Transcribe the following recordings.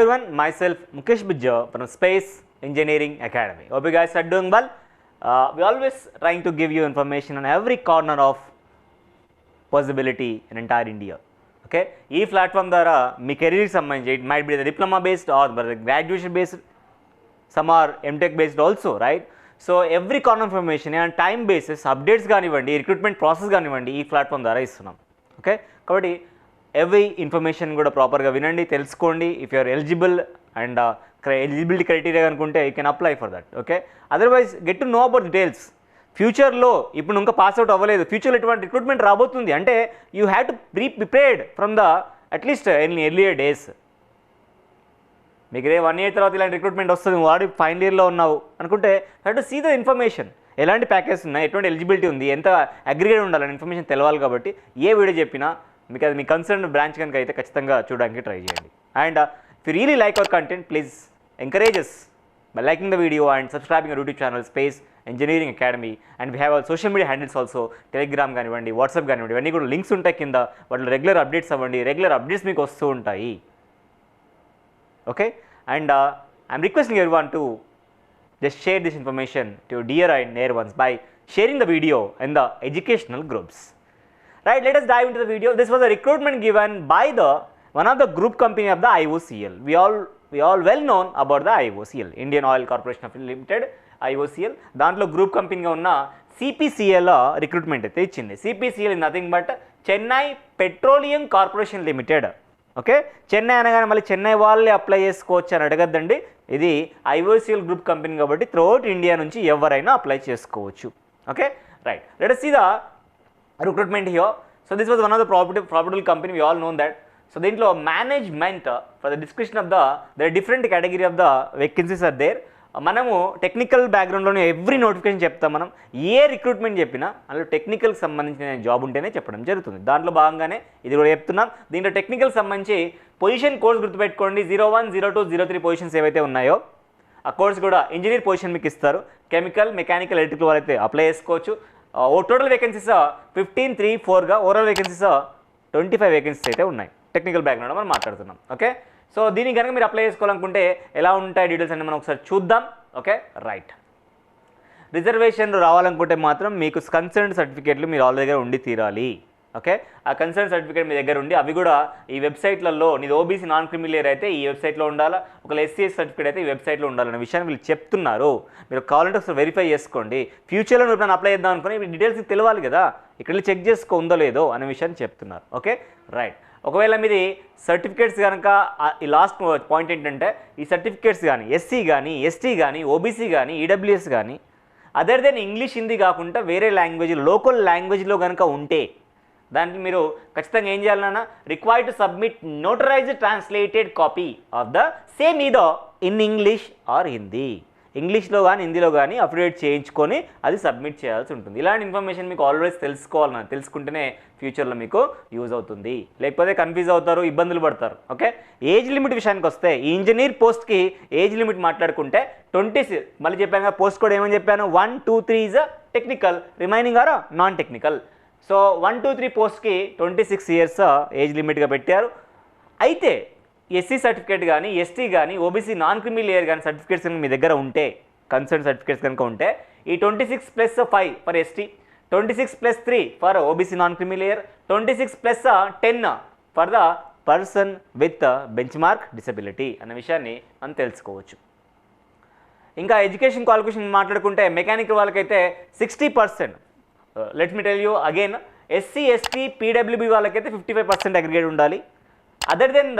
everyone, myself Mukesh Bijja from Space Engineering Academy. Hope you guys are doing well. We always trying to give you information on every corner of possibility in entire India. Okay, ఈ platform ద్వారా మీ కెరీర్కి సంబంధించి it might be the diploma based or graduation based, some or MTech based also, right? So every corner information and time basis updates కానివ్వండి, recruitment process కానివ్వండి, ఈ platform ద్వారా ఇస్తున్నాం. ఓకే, కాబట్టి ఎవ్రీ ఇన్ఫర్మేషన్ కూడా ప్రాపర్గా వినండి, తెలుసుకోండి. If you're eligible and eligibility criteria అనుకుంటే you can apply for that. Okay, otherwise get to know about details. ఫ్యూచర్లో ఇప్పుడు ఇంకా పాస్అవుట్ అవ్వలేదు, ఫ్యూచర్లో ఎటువంటి రిక్రూట్మెంట్ రాబోతుంది అంటే you have to prepared from the at least earlier days. మీకు 1 year తర్వాత ఇలాంటి రిక్రూట్మెంట్ వస్తుంది, వాడి ఫైనల్ ఇయర్లో ఉన్నావు అనుకుంటే have to see the information. ఎలాంటి ప్యాకేజ్ ఉన్నాయి, ఎటువంటి ఎలిజిబిలిటీ ఉంది, ఎంత అగ్రిగేట్ ఉండాలని ఇన్ఫర్మేషన్ తెలవాలి. కాబట్టి ఏ వీడియో చెప్పినా మీకు అది మీ కన్సర్న్ బ్రాంచ్ కనుక అయితే ఖచ్చితంగా చూడడానికి ట్రై చేయండి. And if you really like our content, please encourage us by liking the video and subscribing our YouTube channel Space Engineering Academy. And we have our social media handles also, Telegram కానివ్వండి, WhatsApp కానివ్వండి, ఇవన్నీ కూడా links ఉంటాయి కింద. వాటిలో regular updates అవ్వండి, regular updates మీకు వస్తూ ఉంటాయి. Okay, and I'm requesting everyone to just share this information to your dear and near ones by sharing the video in the educational groups. Right, let us dive into the video. This was a recruitment given by the one of the group company of the IOCL. We all well known about the IOCL, Indian Oil Corporation of Limited, IOCL. దాంట్లో group కంపెనీగా ఉన్న CPCL recruitment అయితే ఇచ్చింది. CPCL is nothing but Chennai petroleum corporation limited. Okay, Chennai అనగానే మళ్ళీ చెన్నై వాళ్ళే apply చేసుకోవచ్చు అని అడగద్దండి. ఇది IOCL గ్రూప్ కంపెనీ కాబట్టి త్రూఅవుట్ ఇండియా నుంచి ఎవరైనా అప్లై చేసుకోవచ్చు. Okay, right, let us see the recruitment here. So this was one of the profitable company, we all know that. So దీంట్లో management for the description of the different category of the vacancies are there. మనము technical బ్యాక్గ్రౌండ్లోనే every notification చెప్తాం. మనం ఏ recruitment చెప్పినా అందులో టెక్నికల్కి సంబంధించిన job ఉంటేనే చెప్పడం జరుగుతుంది. దాంట్లో భాగంగానే ఇది కూడా చెప్తున్నాం. దీంట్లో టెక్నికల్ సంబంధించి పొజిషన్ కోర్స్ గుర్తుపెట్టుకోండి. 01, 02, 03 పొజిషన్స్ ఏవైతే ఉన్నాయో ఆ కోర్స్ కూడా ఇంజనీర్ పొజిషన్ మీకు ఇస్తారు. కెమికల్, మెకానికల్, ఎలక్ట్రికల్ వాళ్ళైతే అప్లై చేసుకోవచ్చు. టోటల్ వేకెన్సీస్ 15, 3, 4గా, ఓవరాల్ వేకెన్సీస్ 25 వేకెన్సీస్ అయితే ఉన్నాయి. టెక్నికల్ బ్యాక్గ్రౌండ్ మనం మాట్లాడుతున్నాం. ఓకే, సో దీనికి కనుక మీరు అప్లై చేసుకోవాలనుకుంటే ఎలా ఉంటాయి డీటెయిల్స్ అంటే మనం ఒకసారి చూద్దాం. Okay, right. రిజర్వేషన్లు రావాలనుకుంటే మాత్రం మీకు కన్సర్న్ సర్టిఫికేట్లు మీరు వాళ్ళ దగ్గర ఉండి తీరాలి. ఓకే, ఆ కన్సర్న్ సర్టిఫికేట్ మీ దగ్గర ఉండి అవి కూడా ఈ వెబ్సైట్లలో, నీది ఓబీసీ నాన్ క్రిమిలియర్ అయితే ఈ వెబ్సైట్లో ఉండాలా, ఒకవేళ SCS సర్టిఫికేట్ అయితే ఈ వెబ్సైట్లో ఉండాలనే విషయాన్ని వీళ్ళు చెప్తున్నారు. మీరు కావాలంటే ఒకసారి వెరిఫై చేసుకోండి. ఫ్యూచర్లో మీరు ఎప్పుడైనా అప్లై చేద్దాం అనుకుని మీ డీటెయిల్స్ తెలవాలి కదా, ఇక్కడ చెక్ చేసుకో ఉందో లేదో అనే విషయాన్ని చెప్తున్నారు. Okay, right. ఒకవేళ మీది సర్టిఫికేట్స్ కనుక ఈ లాస్ట్ పాయింట్ ఏంటంటే ఈ సర్టిఫికేట్స్ కానీ SC కానీ ST కానీ OBC కానీ EWS కానీ అదర్ దెన్ ఇంగ్లీష్, హిందీ కాకుండా వేరే లాంగ్వేజ్, లోకల్ లాంగ్వేజ్లో కనుక ఉంటే దానికి మీరు ఖచ్చితంగా ఏం చేయాలన్నా required to submit notarised translated copy of the same ఈదో ఇన్ ఇంగ్లీష్ ఆర్ హిందీ. ఇంగ్లీష్లో కానీ హిందీలో కానీ అఫిడేట్ చేయించుకొని అది సబ్మిట్ చేయాల్సి ఉంటుంది. ఇలాంటి ఇన్ఫర్మేషన్ మీకు ఆల్వేస్ తెలుసుకోవాలన్నా, తెలుసుకుంటేనే ఫ్యూచర్లో మీకు యూజ్ అవుతుంది. లేకపోతే కన్ఫ్యూజ్ అవుతారు, ఇబ్బందులు పడతారు. ఓకే, ఏజ్ లిమిట్ విషయానికి వస్తే ఈ ఇంజనీర్ పోస్ట్కి ఏజ్ లిమిట్ మాట్లాడుకుంటే 26, మళ్ళీ చెప్పాను కదా పోస్ట్ కోడ్ ఏమని చెప్పాను, 1, 2, 3 is technical, remaining or non technical. So 1, 2, 3 పోస్ట్కి 26 years ఏజ్ లిమిట్గా పెట్టారు. అయితే SC సర్టిఫికేట్ కానీ ST కానీ OBC నాన్ క్రిమి లేయర్ కానీ సర్టిఫికేట్స్ కనుక మీ దగ్గర ఉంటే, కన్సర్న్ సర్టిఫికేట్స్ కనుక ఉంటే ఈ 26+5 for ST, 26+3 for OBC non క్రిమి layer, 26+10 for the person with benchmark disability అనే విషయాన్ని మనం తెలుసుకోవచ్చు. ఇంకా ఎడ్యుకేషన్ క్వాలిఫికేషన్ మాట్లాడుకుంటే మెకానికల్ వాళ్ళకైతే 60%. Let me tell you again, SC ST PWB వాళ్ళకైతే 55% అగ్రిగేట్ ఉండాలి. Other than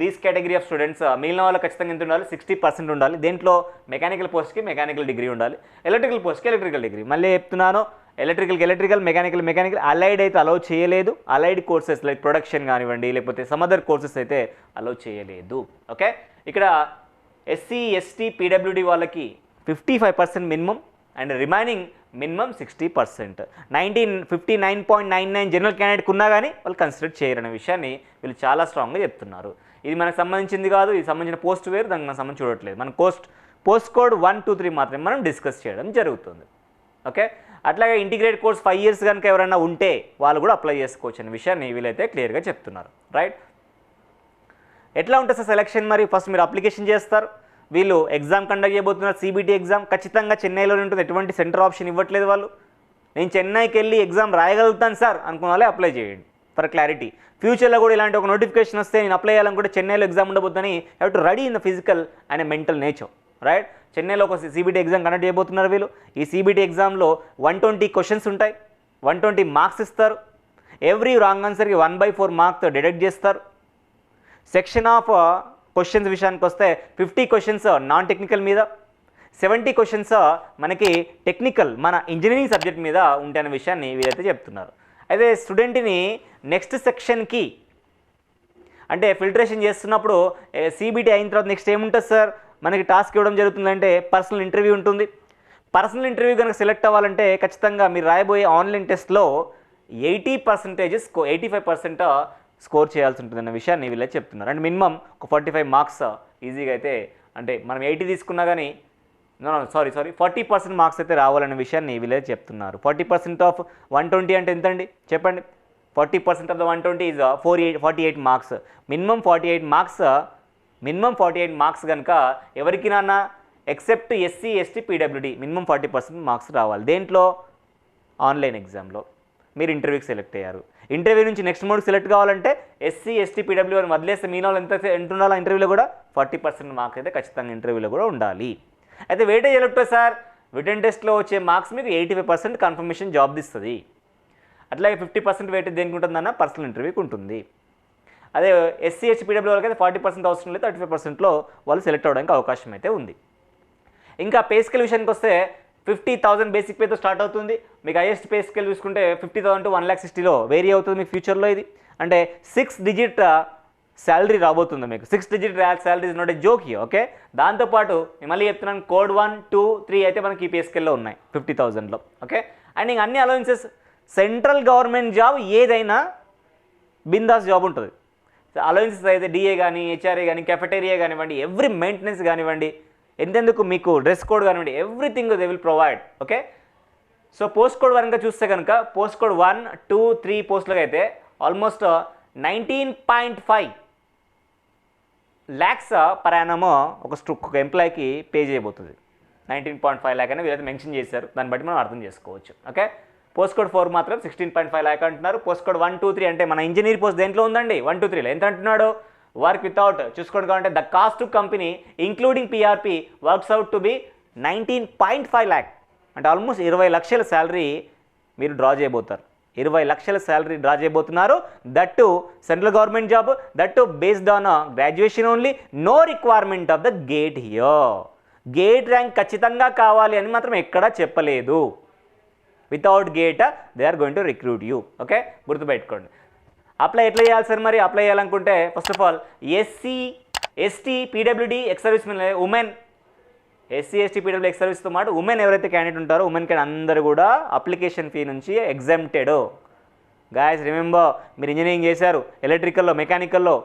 these category of students మిగిలిన వాళ్ళకి ఖచ్చితంగా ఎంత ఉండాలి, 60% ఉండాలి. దేంట్లో మెకానికల్ పోస్ట్కి మెకానికల్ డిగ్రీ ఉండాలి, ఎలక్ట్రికల్ పోస్ట్కి ఎలక్ట్రికల్ డిగ్రీ. మళ్ళీ చెప్తున్నాను, ఎలక్ట్రికల్, మెకానికల్ అలైడ్ అయితే అలౌ చేయలేదు. అలైడ్ కోర్సెస్ లైక్ ప్రొడక్షన్ కానివ్వండి, లేకపోతే సమ్ అదర్ కోర్సెస్ అయితే అలౌ చేయలేదు. ఓకే, ఇక్కడ SC ST PWD వాళ్ళకి 55% minimum and remaining minimum 60%. 59.99 general క్యాండిడేట్కి ఉన్నా కానీ వాళ్ళు కన్సిడర్ చేయరనే విషయాన్ని వీళ్ళు చాలా స్ట్రాంగ్గా చెప్తున్నారు. ఇది మనకు సంబంధించింది కాదు, ఇది సంబంధించిన పోస్ట్ వేరు, దానికి మనం సంబంధించి చూడట్లేదు. మన పోస్ట్ కోడ్ 1, 2, 3 మాత్రమే మనం డిస్కస్ చేయడం జరుగుతుంది. ఓకే, అట్లాగే ఇంటిగ్రేట్ కోర్స్ 5 years కనుక ఎవరైనా ఉంటే వాళ్ళు కూడా అప్లై చేసుకోవచ్చు అనే విషయాన్ని వీళ్ళైతే క్లియర్గా చెప్తున్నారు. రైట్, ఎట్లా ఉంటుంది సార్ సెలక్షన్? మరి ఫస్ట్ మీరు అప్లికేషన్ చేస్తారు, వీళ్ళు ఎగ్జామ్ కండక్ట్ చేయబోతున్నారు, సిబిటి ఎగ్జామ్ ఖచ్చితంగా చెన్నైలోనే ఉంటుంది, ఎటువంటి సెంటర్ ఆప్షన్ ఇవ్వట్లేదు వాళ్ళు. నేను చెన్నైకి వెళ్ళి ఎగ్జామ్ రాయగలుగుతాను సార్ అనుకున్న వాళ్ళే అప్లై చేయండి ఫర్ క్లారిటీ. ఫ్యూచర్లో కూడా ఇలాంటి ఒక నోటిఫికేషన్ వస్తే నేను అప్లై చేయాలనుకుంటే చెన్నైలో ఎగ్జామ్ ఉండబోతుందని have to ready in the physical and mental nature, right? చెన్నైలో ఒక సిబిటి ఎగ్జామ్ కండక్ట్ చేయబోతున్నారు వీళ్ళు. ఈ సిబిటి ఎగ్జామ్లో 120 క్వశ్చన్స్ ఉంటాయి, 120 మార్క్స్ ఇస్తారు. ఎవ్రీ రాంగ్ ఆన్సర్కి 1/4 మార్క్తో డిడక్ట్ చేస్తారు. సెక్షన్ ఆఫ్ క్వశ్చన్స్ విషయానికి వస్తే 50 క్వశ్చన్స్ నాన్ టెక్నికల్ మీద, 70 క్వశ్చన్స్ మనకి టెక్నికల్ మన ఇంజనీరింగ్ సబ్జెక్ట్ మీద ఉంటాయనే విషయాన్ని వీరైతే చెప్తున్నారు. అయితే స్టూడెంట్ని నెక్స్ట్ సెక్షన్కి అంటే ఫిల్టరేషన్ చేస్తున్నప్పుడు సిబిటి అయిన తర్వాత నెక్స్ట్ ఏముంటుంది సార్, మనకి టాస్క్ ఇవ్వడం జరుగుతుందంటే పర్సనల్ ఇంటర్వ్యూ ఉంటుంది. పర్సనల్ ఇంటర్వ్యూ కనుక సెలెక్ట్ అవ్వాలంటే ఖచ్చితంగా మీరు రాయబోయే ఆన్లైన్ టెస్ట్లో 80% 85% స్కోర్ చేయాల్సి ఉంటుంది అన్న విషయాన్ని వీళ్ళే చెప్తున్నారు. అంటే మినిమం ఒక 45 మార్క్స్ ఈజీగా అయితే, అంటే మనం 80 తీసుకున్నా కానీ 40% మార్క్స్ అయితే రావాలనే విషయాన్ని వీళ్ళే చెప్తున్నారు. 40% ఆఫ్ 120 అంటే ఎంత అండి చెప్పండి? 40% of the 120 is 48 marks. Minimum 48 marks కనుక ఎవరికి నాన్న except SC ST PWD minimum 40% marks రావాలి. దేంట్లో? ఆన్లైన్ ఎగ్జామ్లో మీరు ఇంటర్వ్యూకి సెలెక్ట్ అయ్యారు. ఇంటర్వ్యూ నుంచి నెక్స్ట్ మోడ్కి సెలెక్ట్ కావాలంటే ఎస్సీ ఎస్టీ పీడబ్ల్యూ అని వదిలేస్తే మీ వాళ్ళు ఎంత ఉండాలి ఇంటర్వ్యూలో కూడా 40% మార్క్స్ అయితే ఖచ్చితంగా ఇంటర్వ్యూలో కూడా ఉండాలి. అయితే వెయిటేజ్ ఎలా ఉంటుంది సార్? రిటన్ టెస్ట్లో వచ్చే మార్క్స్ మీకు 85% కన్ఫర్మేషన్ జాబ్ ఇస్తుంది. అట్లాగే 50% వెయిటేజ్ దేనికి ఉంటుందన్న పర్సనల్ ఇంటర్వ్యూకి ఉంటుంది. అదే ఎస్సీ ఎస్టీ పీడబ్ల్యూ వాళ్ళకి అయితే 40% అవసరం లేదు, 35%లో వాళ్ళు సెలెక్ట్ అవ్వడానికి అవకాశం అయితే ఉంది. ఇంకా పే స్కేల్ విషయానికి వస్తే 50,000 బేసిక్ పేతో స్టార్ట్ అవుతుంది. మీకు హైయెస్ట్ పే స్కేల్ చూసుకుంటే 50,000 to 1,60,000 వేరీ అవుతుంది మీకు ఫ్యూచర్లో. ఇది అంటే 6 డిజిట్ శాలరీ రాబోతుంది మీకు. 6 digit salary is not a joke here, okay? దాంతోపాటు నేను మళ్ళీ చెప్తున్నాను, కోడ్ 1, 2, 3 అయితే మనకి ఈ పే స్కేల్లో ఉన్నాయి 50,000లో, ఓకే? అండ్ ఇంక అన్ని అలవెన్సెస్ సెంట్రల్ గవర్నమెంట్ జాబ్ ఏదైనా బిందాస్ జాబ్ ఉంటుంది. అలవెన్సెస్ అయితే డిఏ కానీ, హెచ్ఆర్ఏ కానీ, కెఫెటేరియా కానివ్వండి, ఎవ్రీ మెయింటెనెన్స్ కానివ్వండి, ఎంతెందుకు మీకు డ్రెస్ కోడ్ కానివ్వండి, everything they will provide, okay? So post code వరంగా చూస్తే కనుక పోస్ట్ కోడ్ 1, 2, 3 పోస్టులకు అయితే ఆల్మోస్ట్ 19.5 lakhs పర్ యానమ్ ఒక ఎంప్లాయ్కి పే చేయబోతుంది. 19.5 lakh అని వీళ్ళైతే మెన్షన్ చేశారు, దాన్ని బట్టి మనం అర్థం చేసుకోవచ్చు, ఓకే? పోస్ట్ కోడ్ 4 మాత్రం 16.5 lakh అంటున్నారు. పోస్ట్ కోడ్ 1, 2, 3 అంటే మన ఇంజనీర్ పోస్ట్ దేంట్లో ఉందండి? 1, 2, 3లో ఎంత అంటున్నాడు? వర్క్ వితౌట్ చూసుకోండి కావాలంటే the cost to company including PRP works out to be 19.5 lakh అంటే ఆల్మోస్ట్ 20 లక్షల శాలరీ మీరు డ్రా చేయబోతారు. 20 లక్షల శాలరీ డ్రా చేయబోతున్నారు. That too central government job, that too based on graduation only, no requirement of the GATE here. GATE rank ఖచ్చితంగా కావాలి అని మాత్రం ఎక్కడా చెప్పలేదు. Without GATE they are going to recruit you, okay? గుర్తుపెట్టుకోండి. అప్లై ఎట్లా చేయాలి సార్? మరి అప్లై చేయాలనుకుంటే first of all SC ST PWD ex service men, women, SC ST PW ex సర్వీస్తో పాటు ఉమెన్ ఎవరైతే క్యాండిడేట్ ఉంటారో ఉమెన్ క్యాండిడేట్ అందరూ కూడా అప్లికేషన్ ఫీ నుంచి ఎగ్జామ్టెడ్. గాయస్ రిమెంబర్, మీరు ఇంజనీరింగ్ చేశారు, ఎలక్ట్రికల్లో, మెకానికల్లో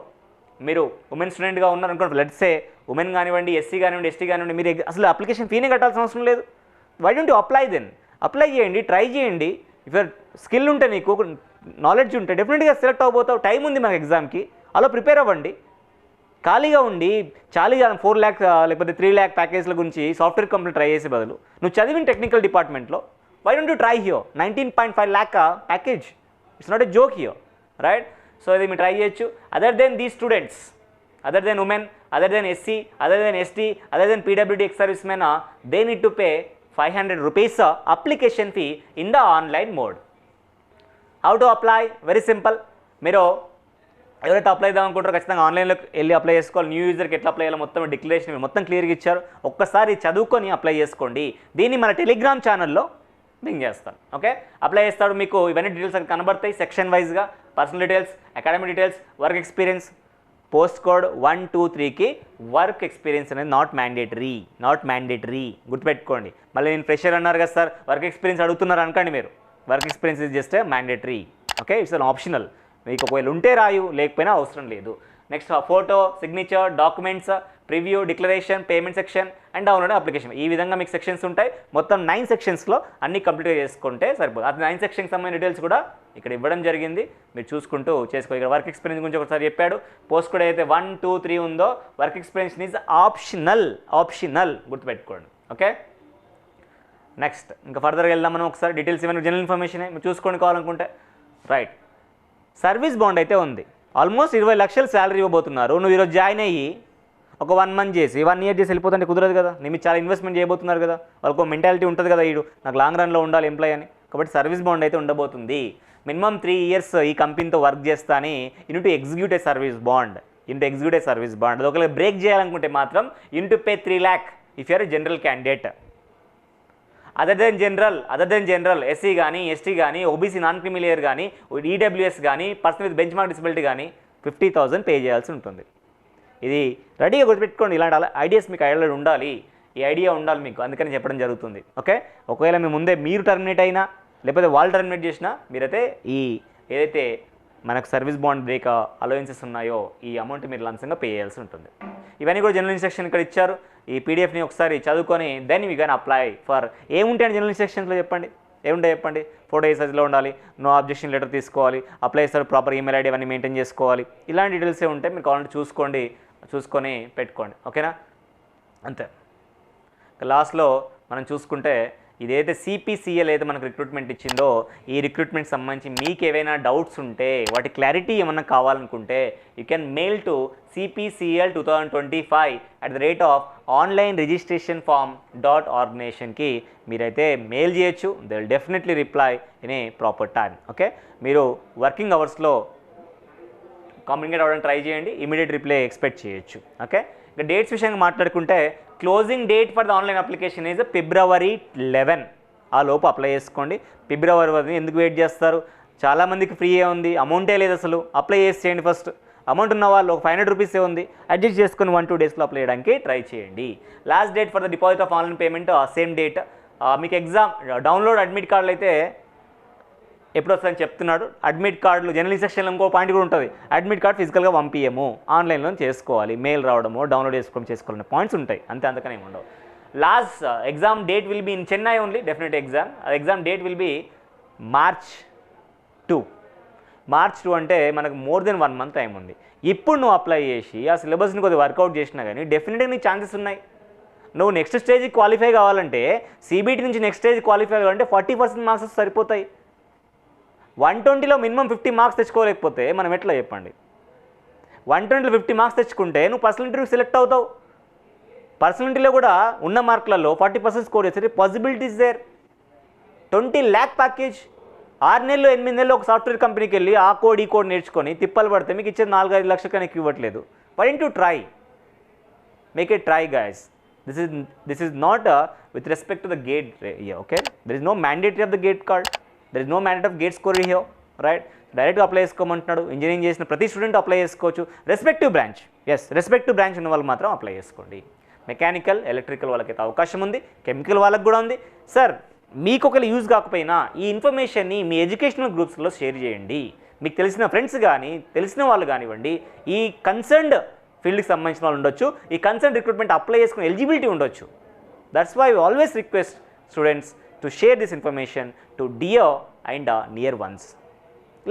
మీరు ఉమెన్ స్టూడెంట్గా ఉన్నారు అనుకోండి, లెట్స్ సే ఉమెన్ కానివ్వండి, ఎస్సీ కానివ్వండి, ఎస్టీ కానివ్వండి, మీరు అసలు అప్లికేషన్ ఫీనే కట్టాల్సిన అవసరం లేదు. Why don't you apply then? Apply చేయండి, ట్రై చేయండి. ఇఫ్ స్కిల్ ఉంటే నీకు నాలెడ్జ్ ఉంటే డెఫినెట్గా సెలెక్ట్ అవ్వబోతావు. టైం ఉంది మనకు ఎగ్జామ్కి, అలా ప్రిపేర్ అవ్వండి. ఖాళీగా ఉండి 4 lakh లేకపోతే 3 lakh ప్యాకేజ్ల గురించి సాఫ్ట్వేర్ కంపెనీ ట్రై చేసే బదులు నువ్వు చదివిన టెక్నికల్ డిపార్ట్మెంట్లో why don't you try here? 19.5 lakh package, it's not a joke here, right? So ఇది మీరు ట్రై చేయొచ్చు. Other than these students, other than women, other than SC, other than ST, other than PWD ex service men, they need to pay 500 rupees application fee in the online mode. How to apply? Very simple. మీరు ఎవరైతే apply చేద్దాం అనుకుంటారో ఖచ్చితంగా ఆన్లైన్లోకి వెళ్ళి apply చేసుకోవాలి. New యూజర్కి ఎట్లా apply చేయాలో మొత్తం డిక్లరేషన్ మొత్తం క్లియర్గా ఇచ్చారు. ఒక్కసారి చదువుకొని అప్లై చేసుకోండి. దీన్ని మన టెలిగ్రామ్ ఛానల్లో లింక్ చేస్తాను, ఓకే? అప్లై చేస్తాడు, మీకు ఇవన్నీ డీటెయిల్స్ అక్కడ కనబడతాయి సెక్షన్ వైజ్గా. Personal details, academic details, work experience. Post code 1, 2, 3కి వర్క్ ఎక్స్పీరియన్స్ అనేది నాట్ మ్యాండేటరీ గుర్తుపెట్టుకోండి. మళ్ళీ నేను ఫ్రెషర్ అన్నారు కదా సార్, వర్క్ ఎక్స్పీరియన్స్ అడుగుతున్నారు అనుకోండి మీరు. Work experience is just mandatory, okay? It's an optional. మీకు ఒకవేళ ఉంటే రాయు, లేకపోయినా అవసరం లేదు. Next photo, signature, documents, preview, declaration, payment section and download application. ఈ విధంగా మీకు సెక్షన్స్ ఉంటాయి. మొత్తం 9 సెక్షన్స్లో అన్ని కంప్లీట్గా చేసుకుంటే సరిపోతుంది. అది 9 సెక్షన్కి సంబంధించిన డీటెయిల్స్ కూడా ఇక్కడ ఇవ్వడం జరిగింది. మీరు చూసుకుంటూ చేసుకో. ఇక్కడ వర్క్ ఎక్స్పీరియన్స్ గురించి ఒకసారి చెప్పాడు. పోస్ట్ కూడా అయితే 1, 2, 3 ఉందో వర్క్ ఎక్స్పీరియన్స్ ఈజ్ ఆప్షనల్ గుర్తుపెట్టుకోండి. ఓకే, నెక్స్ట్ ఇంకా ఫర్దర్గా వెళ్దాం మనం. ఒకసారి డీటెయిల్స్ ఇవన్నీ జనరల్ ఇన్ఫర్మేషనే మీరు చూసుకోండి కావాలనుకుంటే. రైట్, సర్వీస్ బాండ్ అయితే ఉంది. ఆల్మోస్ట్ 20 లక్షలు శాలరీ ఇవ్వబోతున్నారు. నువ్వు ఈరోజు జాయిన్ అయ్యి ఒక 1 మంత్ చేసి 1 ఇయర్ చేసి వెళ్ళిపోతుంటే కుదరదు కదా. మీరు చాలా ఇన్వెస్ట్మెంట్ చేయబోతున్నారు కదా. వాళ్ళకు మెంటాలిటీ ఉంటుంది కదా, ఈడు నాకు లాంగ్ రన్లో ఉండాలి ఎంప్లాయ్ అని. కాబట్టి సర్వీస్ బాండ్ అయితే ఉండబోతుంది. మినిమం 3 ఇయర్స్ ఈ కంపెనీతో వర్క్ చేస్తా అని యూనిట్ ఎగ్జిక్యూటివ్ సర్వీస్ బాండ్. అది ఒకవేళ బ్రేక్ చేయాలనుకుంటే మాత్రం unit pay 3 lakh if you're general candidate. Other than general SC కానీ, ఎస్టీ కానీ, ఓబీసీ నాన్ క్రిమిలియర్ కానీ, ఈడబ్ల్యూఎస్ కానీ, person with benchmark disability కానీ 50,000 పే చేయాల్సి ఉంటుంది. ఇది రెడీగా గుర్తుపెట్టుకోండి. ఇలాంటి ఐడియాస్ మీకు ఐడియా ఉండాలి. ఈ ఐడియా ఉండాలి మీకు, అందుకని చెప్పడం జరుగుతుంది. ఓకే, ఒకవేళ మీ ముందే మీరు టర్మినేట్ అయినా లేకపోతే వాళ్ళు టర్మినేట్ చేసినా మీరైతే ఈ ఏదైతే మనకు సర్వీస్ బాండ్ బ్రేక్ అలవెన్సెస్ ఉన్నాయో ఈ అమౌంట్ మీరు లంచంగా పే చేయాల్సి ఉంటుంది. ఇవన్నీ కూడా జనరల్ ఇన్స్ట్రక్షన్ ఇక్కడ ఇచ్చారు. ఈ పీడిఎఫ్ని ఒకసారి చదువుకొని then you can apply for. ఏముంటాయండి జనరల్ ఇన్స్ట్రక్షన్స్లో చెప్పండి, ఏముంటాయి చెప్పండి. ఫోటో సైజ్లో ఉండాలి, నో అబ్జెక్షన్ లెటర్ తీసుకోవాలి, అప్లై చేస్తారు, ప్రాపర్ ఈమెయిల్ ఐడి అవన్నీ మెయింటైన్ చేసుకోవాలి. ఇలాంటి డీటెయిల్సే ఉంటాయి. మీరు కావాలంటే చూసుకొని పెట్టుకోండి. ఓకేనా, అంతే. లాస్ట్లో మనం చూసుకుంటే ఇదైతే CPCL అయితే మనకు రిక్రూట్మెంట్ ఇచ్చిందో ఈ రిక్రూట్మెంట్ సంబంధించి మీకు ఏవైనా డౌట్స్ ఉంటే వాటి క్లారిటీ ఏమన్నా కావాలనుకుంటే యూ కెన్ మెయిల్ టు cpcl2025@onlineregistrationform.organization.కి మీరైతే మెయిల్ చేయొచ్చు. They will definitely reply in a proper time. Okay, మీరు వర్కింగ్ అవర్స్లో కమ్యూనికేట్ అవ్వడానికి ట్రై చేయండి. ఇమీడియట్ రిప్లై ఎక్స్పెక్ట్ చేయొచ్చు. ఓకే, ఇక డేట్స్ విషయంగా మాట్లాడుకుంటే closing date for the online application is February 11. ఆ లోపు అప్లై చేసుకోండి. ఫిబ్రవరి వరకు ఎందుకు వెయిట్ చేస్తారు? చాలామందికి ఫ్రీయే ఉంది, అమౌంటే లేదు అసలు. అప్లై చేసేయండి ఫస్ట్. అమౌంట్ ఉన్న వాళ్ళు ఒక 500 రూపీసే ఉంది, అడ్జస్ట్ చేసుకొని 1-2 డేస్లో అప్లై చేయడానికి ట్రై చేయండి. Last date for the deposit of online payment same date. మీకు ఎగ్జామ్ డౌన్లోడ్ అడ్మిట్ కార్డులు అయితే ఎప్పుడు వస్తుందని చెప్తున్నాడు. అడ్మిట్ కార్డులు జనరల్ ఇన్స్ట్రక్షన్లో ఇంకో పాయింట్ కూడా ఉంటుంది. అడ్మిట్ కార్డు ఫిజికల్గా పంపించము, ఆన్లైన్లో చేసుకోవాలి, మెయిల్ రావడము, డౌన్లోడ్ చేసుకోవాలనే పాయింట్స్ ఉంటాయి. అంతకనే ఉండవు. Last exam date will be in Chennai only. Definite exam date will be March 2. March 2 అంటే మనకు మోర్ దెన్ 1 month టైం ఉంది. ఇప్పుడు నువ్వు అప్లై చేసి ఆ సిలబస్ని కొద్దిగా వర్కౌట్ చేసినా కానీ డెఫినెట్గా నీకు ఛాన్సెస్ ఉన్నాయి. నువ్వు నెక్స్ట్ స్టేజ్కి క్వాలిఫై కావాలంటే CBT నుంచి నెక్స్ట్ స్టేజ్ క్వాలిఫై కావాలంటే 40% మార్క్స్ సరిపోతాయి. 120లో మినిమం 50 మార్క్స్ తెచ్చుకోలేకపోతే మనం ఎట్లా చెప్పండి? 120లో 50 మార్క్స్ తెచ్చుకుంటే నువ్వు పర్సనల్ ఇంటర్వ్యూ సెలెక్ట్ అవుతావు. పర్సనల్ కూడా ఉన్న మార్కులలో 40% స్కోర్ చేస్తే పాసిబిలిటీస్ దేర్. 20 lakh package. 6 నెలలు 8 నెలలు ఒక సాఫ్ట్వేర్ కంపెనీకి వెళ్ళి ఆ కోడ్ ఈ కోడ్ నేర్చుకొని తిప్పలు పడితే మీకు ఇచ్చేది 4-5 లక్షలు కానీ ఎక్కువ ఇవ్వట్లేదు. Why don't you try? Make it try guys. This is not with respect to the gate here, okay? There is no mandatory of the gate card. There is no mandate of gate score here, right? డైరెక్ట్గా apply చేసుకోమంటున్నాడు. Engineering చేసిన ప్రతి student apply చేసుకోవచ్చు. Respective branch ఉన్న వాళ్ళు మాత్రం apply చేసుకోండి. Mechanical, electrical వాళ్ళకైతే అవకాశం ఉంది, కెమికల్ వాళ్ళకి కూడా ఉంది. సార్ మీకు ఒకవేళ యూజ్ కాకపోయినా ఈ ఇన్ఫర్మేషన్ని మీ ఎడ్యుకేషనల్ గ్రూప్స్లో షేర్ చేయండి. మీకు తెలిసిన ఫ్రెండ్స్ కానీ తెలిసిన వాళ్ళు కానివ్వండి, ఈ కన్సర్న్డ్ ఫీల్డ్కి సంబంధించిన వాళ్ళు ఉండొచ్చు, ఈ కన్సర్న్ రిక్రూట్మెంట్ అప్లై చేసుకునే ఎలిజిబిలిటీ ఉండొచ్చు. That's why we always request students to share this information to dear and near ones,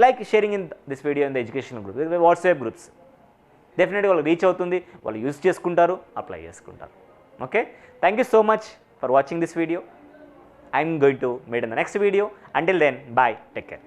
like sharing in this video in the educational group, WhatsApp groups. డెఫినెట్గా వాళ్ళకి reach అవుతుంది, వాళ్ళు use చేసుకుంటారు, apply చేసుకుంటారు. Okay, thank you so much for watching this video. I'm going to meet in the next video. Until then, bye. Take care.